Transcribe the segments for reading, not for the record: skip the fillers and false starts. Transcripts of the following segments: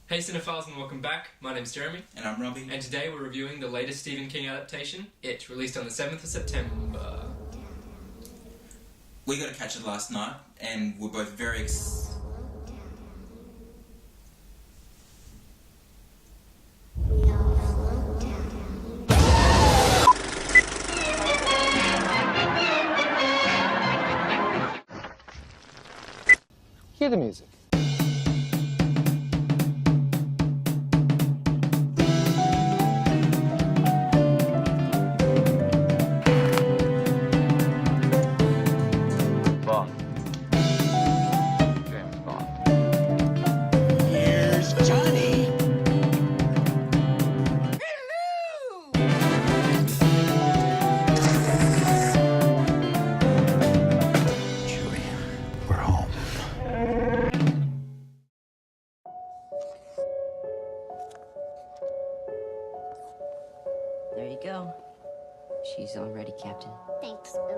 Hey Cinephiles and welcome back. My name's Jeremy. And I'm Robbie. And today we're reviewing the latest Stephen King adaptation, It, released on the 7th of September. We got to catch it last night, and we're both very Hear the music. Bond. James Bond. Here's Johnny. Julie, we're home. There you go. She's all ready, Captain. Thanks, Billy.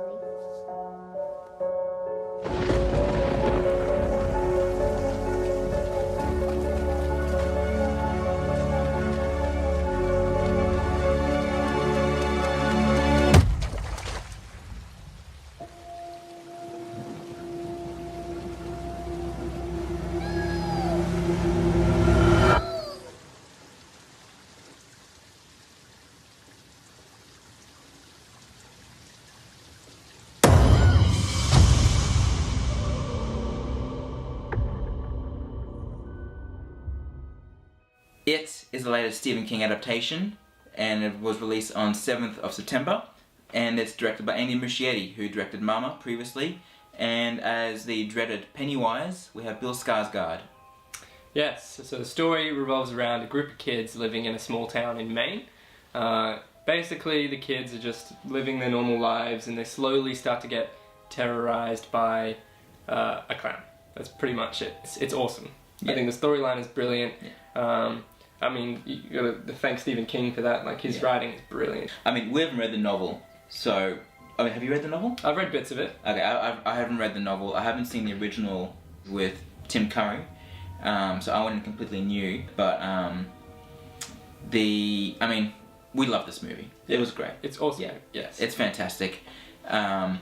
It is the latest Stephen King adaptation, and it was released on 7th of September, and it's directed by Andy Muschietti, who directed Mama previously, and as the dreaded Pennywise, we have Bill Skarsgård. Yes, so the story revolves around a group of kids living in a small town in Maine. Basically, the kids are just living their normal lives and they slowly start to get terrorized by a clown. That's pretty much it. It's awesome. Yeah. I think the storyline is brilliant. Yeah. I mean, you gotta thank Stephen King for that. Like, his writing is brilliant. I mean, we haven't read the novel, so... I mean, have you read the novel? I've read bits of it. Okay, I haven't read the novel. I haven't seen the original with Tim Curry, so I went completely new. But I mean, we love this movie. It was great. It's awesome. Yeah, Yes. it's fantastic. Hands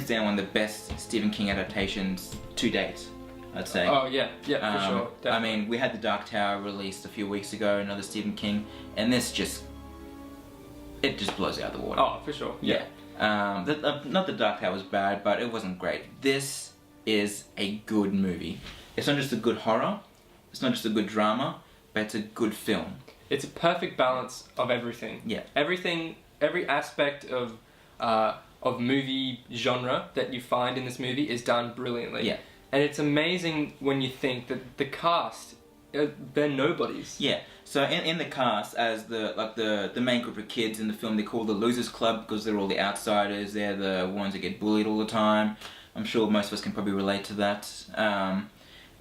down, one of the best Stephen King adaptations to date, I'd say. Oh yeah, for sure. I Definitely. mean, we had The Dark Tower released a few weeks ago, another Stephen King, and this just blows it out of the water. Oh, for sure. Yeah. Not The Dark Tower was bad, but it wasn't great. This is a good movie. It's not just a good horror, it's not just a good drama, but it's a good film. It's a perfect balance of everything. Yeah. Every aspect of movie genre that you find in this movie is done brilliantly. Yeah. And it's amazing when you think that the cast, they're nobodies. Yeah. So in the cast, as the main group of kids in the film, they're called the Losers Club because they're all the outsiders. They're the ones that get bullied all the time. I'm sure most of us can probably relate to that.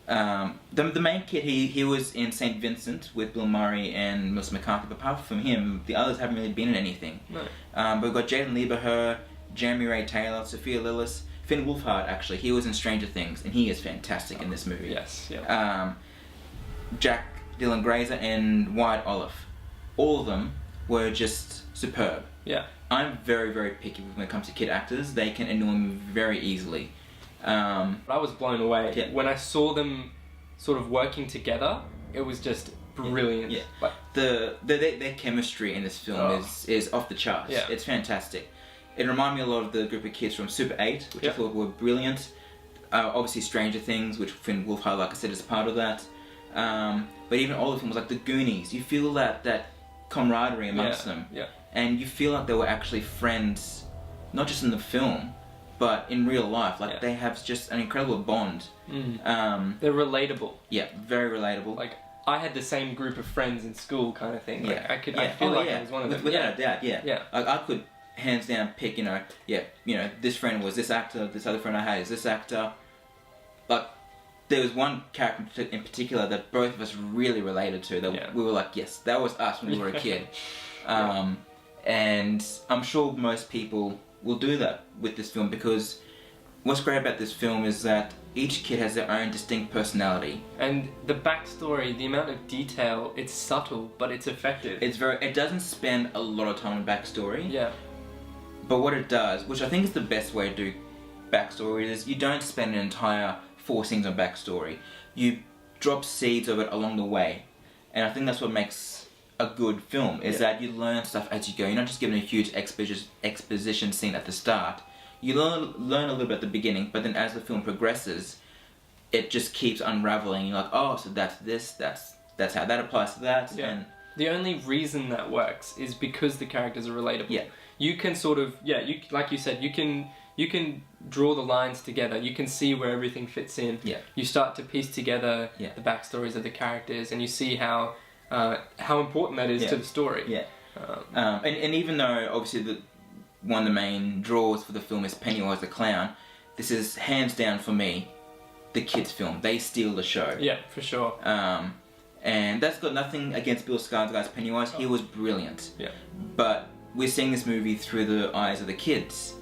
The main kid, he was in St. Vincent with Bill Murray and Melissa McCarthy, but apart from him, the others haven't really been in anything. No. But we've got Jaden Lieberher, Jeremy Ray Taylor, Sophia Lillis, Finn Wolfhard actually. He was in Stranger Things, and he is fantastic in this movie. Yes, yeah. Jack Dylan Grazer and Wyatt Olive. All of them were just superb. Yeah. I'm very, very picky when it comes to kid actors. They can annoy me very easily. I was blown away. Yeah. When I saw them sort of working together, it was just brilliant. Yeah. Like, Their chemistry in this film is off the charts. Yeah. It's fantastic. It reminded me a lot of the group of kids from Super 8, which I thought were brilliant. Obviously Stranger Things, which Finn Wolfhard, like I said, is part of that. But even older films like The Goonies, you feel that camaraderie amongst them. Yeah. And you feel like they were actually friends, not just in the film, but in real life. Like, they have just an incredible bond. They're relatable. Yeah, very relatable. Like, I had the same group of friends in school kind of thing. Like, Yeah. I feel like I was one of them. Without a doubt, yeah. Yeah. Like, I could hands down pick, this friend was this actor, this other friend I had is this actor. But there was one character in particular that both of us really related to, that we were like, yes, that was us when we were a kid. And I'm sure most people will do that with this film because what's great about this film is that each kid has their own distinct personality. And the backstory, the amount of detail, it's subtle, but it's effective. It doesn't spend a lot of time on backstory. Yeah. But what it does, which I think is the best way to do backstory, is you don't spend an entire 4 scenes on backstory. You drop seeds of it along the way. And I think that's what makes a good film, is that you learn stuff as you go. You're not just given a huge exposition scene at the start. You learn a little bit at the beginning, but then as the film progresses, it just keeps unraveling. You're like, oh, so that's this, that's how that applies to that. Yeah. And the only reason that works is because the characters are relatable. Yeah. You can sort of, like you said, you can draw the lines together. You can see where everything fits in. Yeah. You start to piece together the backstories of the characters, and you see how important that is to the story. Yeah. And even though obviously one of the main draws for the film is Pennywise the Clown, this is hands down for me the kids' film. They steal the show. Yeah, for sure. And that's got nothing against Bill Skarsgård's Pennywise. He was brilliant. Yeah. But we're seeing this movie through the eyes of the kids.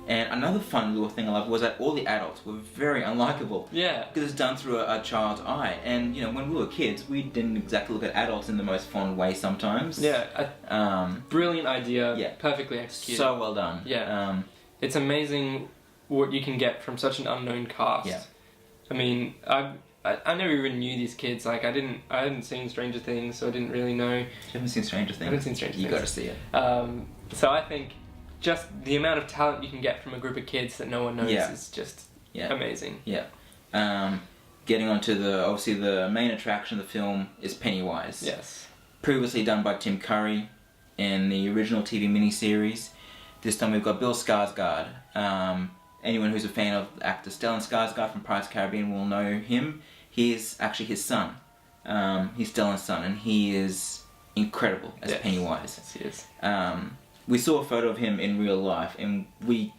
And another fun little thing I loved was that all the adults were very unlikable. Yeah. Because it's done through a child's eye. And, you know, when we were kids, we didn't exactly look at adults in the most fond way sometimes. Yeah. Brilliant idea. Yeah. Perfectly executed. So well done. Yeah. It's amazing what you can get from such an unknown cast. Yeah. I mean, I never even knew these kids. Like, I hadn't seen Stranger Things, so I didn't really know. You haven't seen Stranger Things? I haven't seen Stranger Things. You gotta see it. So I think just the amount of talent you can get from a group of kids that no one knows is just amazing. Yeah. Getting on to obviously the main attraction of the film is Pennywise. Yes. Previously done by Tim Curry in the original TV miniseries. This time we've got Bill Skarsgård. Anyone who's a fan of the actor Stellan Skarsgård from Pirates of the Caribbean will know him. He is actually his son. He's Stellan's son, and he is incredible as Pennywise. Yes, he is. We saw a photo of him in real life, and we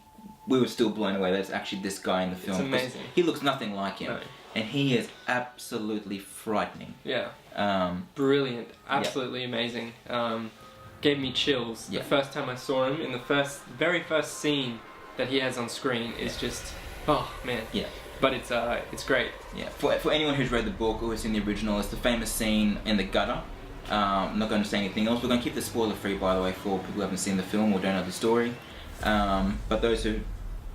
were still blown away that it's actually this guy in the film. It's amazing. He looks nothing like him. No. And he is absolutely frightening. Yeah. Brilliant. Absolutely amazing. Gave me chills. The first time I saw him, in the very first scene that he has on screen is just, oh man. Yeah. But it's great. Yeah. For anyone who's read the book or has seen the original, it's the famous scene in the gutter. I'm not going to say anything else. We're going to keep this spoiler free, by the way, for people who haven't seen the film or don't know the story. But those who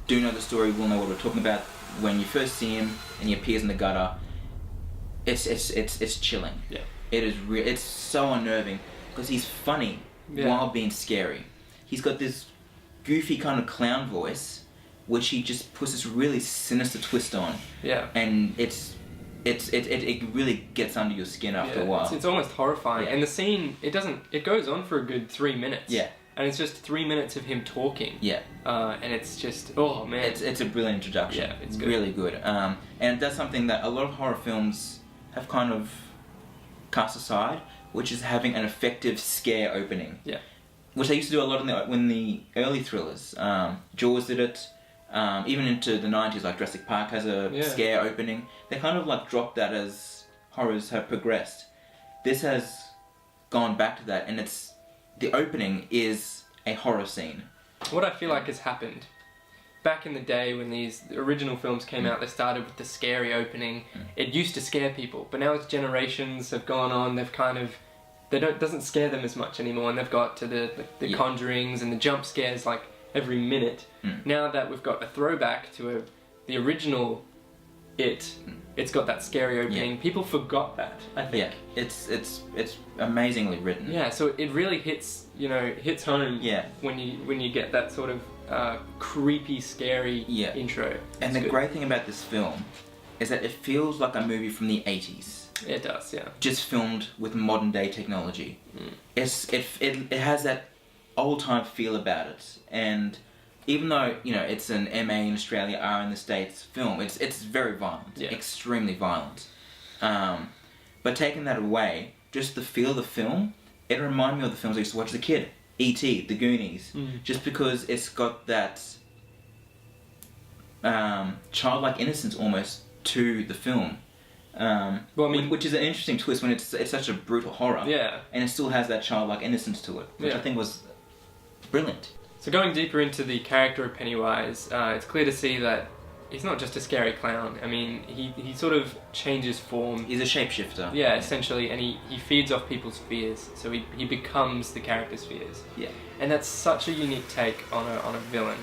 do know the story will know what we're talking about. When you first see him and he appears in the gutter, it's chilling. Yeah. It's so unnerving because he's funny while being scary. He's got this goofy kind of clown voice, which he just puts this really sinister twist on. Yeah. And it really gets under your skin after a while. It's almost horrifying. Yeah. And the scene, it goes on for a good 3 minutes. Yeah. And it's just 3 minutes of him talking. Yeah. And it's just, oh man. It's a brilliant introduction. Yeah, it's good. Really good. And that's something that a lot of horror films have kind of cast aside, which is having an effective scare opening. Yeah. Which they used to do a lot in the early thrillers. Jaws did it. Even into the 90s, like Jurassic Park has a scare opening. They kind of like dropped that as horrors have progressed. This has gone back to that, and the opening is a horror scene. What I feel like has happened, back in the day when these original films came out, they started with the scary opening. It used to scare people, but now as generations have gone on, they've kind of, doesn't scare them as much anymore, and they've got to the conjurings and the jump scares like every minute. Now that we've got a throwback to the original it's got that scary opening. People forgot that, I think. Yeah, it's amazingly written. Yeah, so it really hits home. Yeah. When you get that sort of creepy, scary intro. And the great thing about this film is that it feels like a movie from the 80s. It does, yeah. Just filmed with modern day technology. It has that old time feel about it, and even though it's an MA in Australia, R in the States film, it's very violent, extremely violent. But taking that away, just the feel of the film, it reminded me of the films I used to watch as a kid. E.T., The Goonies, just because it's got that childlike innocence almost to the film. Well, I mean, which is an interesting twist when it's such a brutal horror, and it still has that childlike innocence to it, which I think was brilliant. So going deeper into the character of Pennywise, it's clear to see that he's not just a scary clown. I mean, he sort of changes form. He's a shapeshifter. Yeah, essentially, and he feeds off people's fears. So he becomes the character's fears. Yeah. And that's such a unique take on a villain.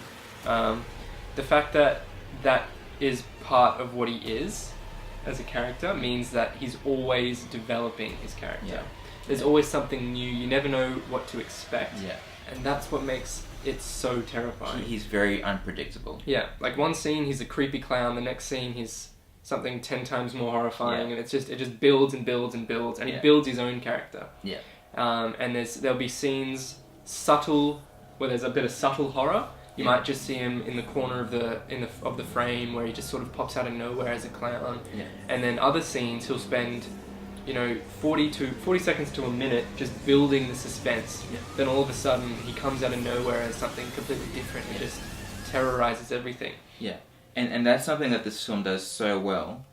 The fact that that is part of what he is as a character means that he's always developing his character. Yeah. There's always something new. You never know what to expect. Yeah. And that's what makes it so terrifying. He's very unpredictable. Yeah, like one scene he's a creepy clown, the next scene he's something 10 times more horrifying, Yeah. and it just builds and builds and builds, and he builds his own character. Yeah. And there'll be scenes where there's a bit of subtle horror. You might just see him in the corner of the frame where he just sort of pops out of nowhere as a clown. Yeah. And then other scenes he'll spend 40 seconds to a minute just building the suspense. Yeah. Then all of a sudden he comes out of nowhere as something completely different and just terrorizes everything. Yeah. And that's something that this film does so well,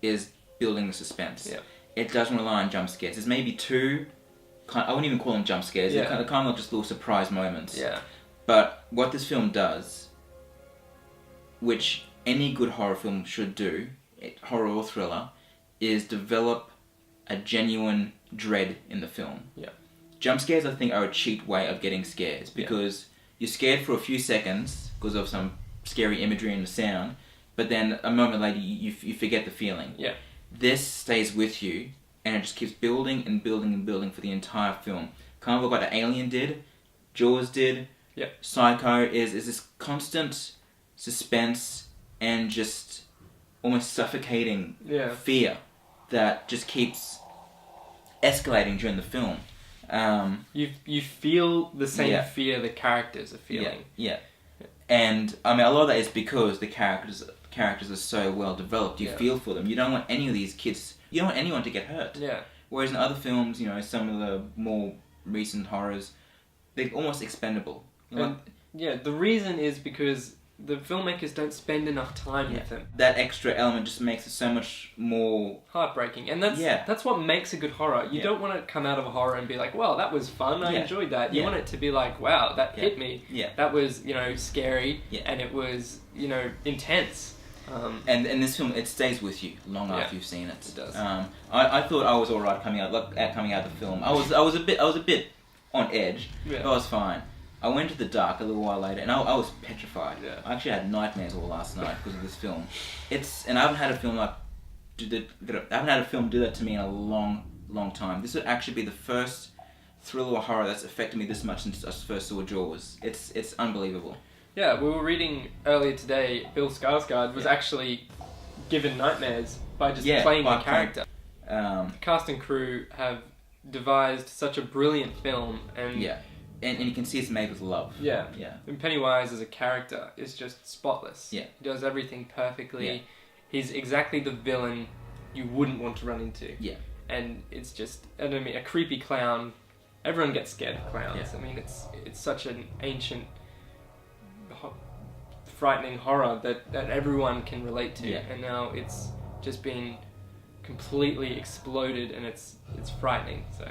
is building the suspense. Yeah. It doesn't rely on jump scares. There's maybe two, I wouldn't even call them jump scares, Yeah. they're kind of just little surprise moments. Yeah. But what this film does, which any good horror film should do, horror or thriller, is develop a genuine dread in the film. Yeah. Jump scares, I think, are a cheap way of getting scares, because you're scared for a few seconds because of some scary imagery and the sound, but then a moment later you forget the feeling. Yeah. This stays with you, and it just keeps building and building and building for the entire film. Kind of like what Alien did, Jaws did, Psycho is this constant suspense and just almost suffocating fear that just keeps escalating during the film. You feel the same fear the characters are feeling. Yeah. And I mean, a lot of that is because the characters are so well developed. You feel for them. You don't want any of these kids. You don't want anyone to get hurt. Yeah. Whereas in other films, some of the more recent horrors, they're almost expendable. The reason is because the filmmakers don't spend enough time with them. That extra element just makes it so much more heartbreaking, and that's what makes a good horror. You don't want to come out of a horror and be like, "Well, that was fun. I enjoyed that." You want it to be like, "Wow, that hit me. That was scary, and it was intense." And this film, it stays with you long after you've seen it. It does. I thought I was alright coming out of the film. I was a bit on edge, but I was fine. I went to the dark a little while later, and I was petrified. Yeah. I actually had nightmares all last night because of this film. And I haven't had a film do that to me in a long time. This would actually be the first thriller or horror that's affected me this much since I first saw Jaws. It's unbelievable. Yeah, we were reading earlier today. Bill Skarsgård was actually given nightmares by just playing the character. The cast and crew have devised such a brilliant film, and and you can see it's made with love. Yeah. And Pennywise as a character is just spotless. Yeah. He does everything perfectly. Yeah. He's exactly the villain you wouldn't want to run into. Yeah. And it's just, a creepy clown. Everyone gets scared of clowns. Yeah. I mean, it's such an ancient, frightening horror that everyone can relate to. Yeah. And now it's just been completely exploded, and it's frightening. So.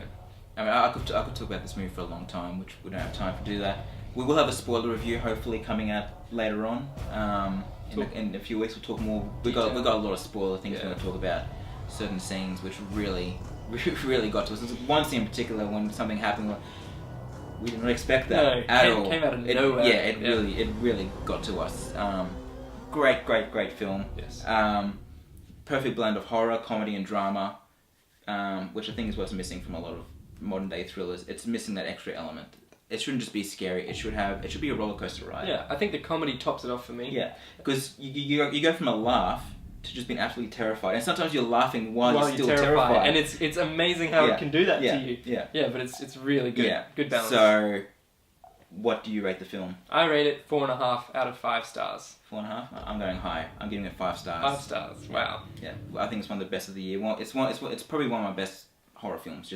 I mean, I could talk about this movie for a long time, which we don't have time to do that. We will have a spoiler review, hopefully, coming out later on. In a few weeks, we'll talk more. We got a lot of spoiler things we're going to talk about. Certain scenes which really got to us. There's one scene in particular when something happened. We didn't expect that at all. It came out of nowhere. It really got to us. Great film. Yes. Perfect blend of horror, comedy, and drama, which I think is what's missing from a lot of modern day thrillers. It's missing that extra element. It shouldn't just be scary. It should be a roller coaster ride. Yeah, I think the comedy tops it off for me. Yeah, because you go from a laugh to just being absolutely terrified, and sometimes you're laughing while you're still terrified. and it's amazing how it can do that to you. Yeah, but it's really good. Yeah. Good balance. So, what do you rate the film? I rate it 4.5 out of 5 stars. 4.5. I'm going high. I'm giving it 5 stars. 5 stars. Wow. Yeah, I think it's one of the best of the year. It's probably one of my best horror films.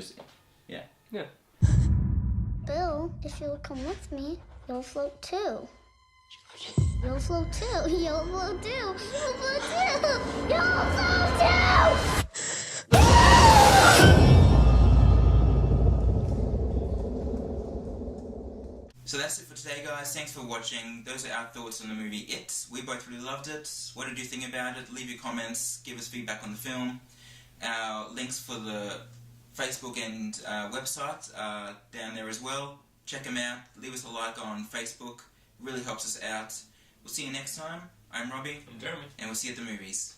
Yeah. Bill, if you'll come with me, you'll float too. You'll float too. You'll float too. You'll float too. You'll float too. So that's it for today. say, guys, thanks for watching. Those are our thoughts on the movie It. We both really loved it. What did you think about it? Leave your comments, give us feedback on the film. Our links for the Facebook and website are down there as well. Check them out. Leave us a like on Facebook. Really helps us out. We'll see you next time. I'm Robbie. I'm Jeremy. And we'll see you at the movies.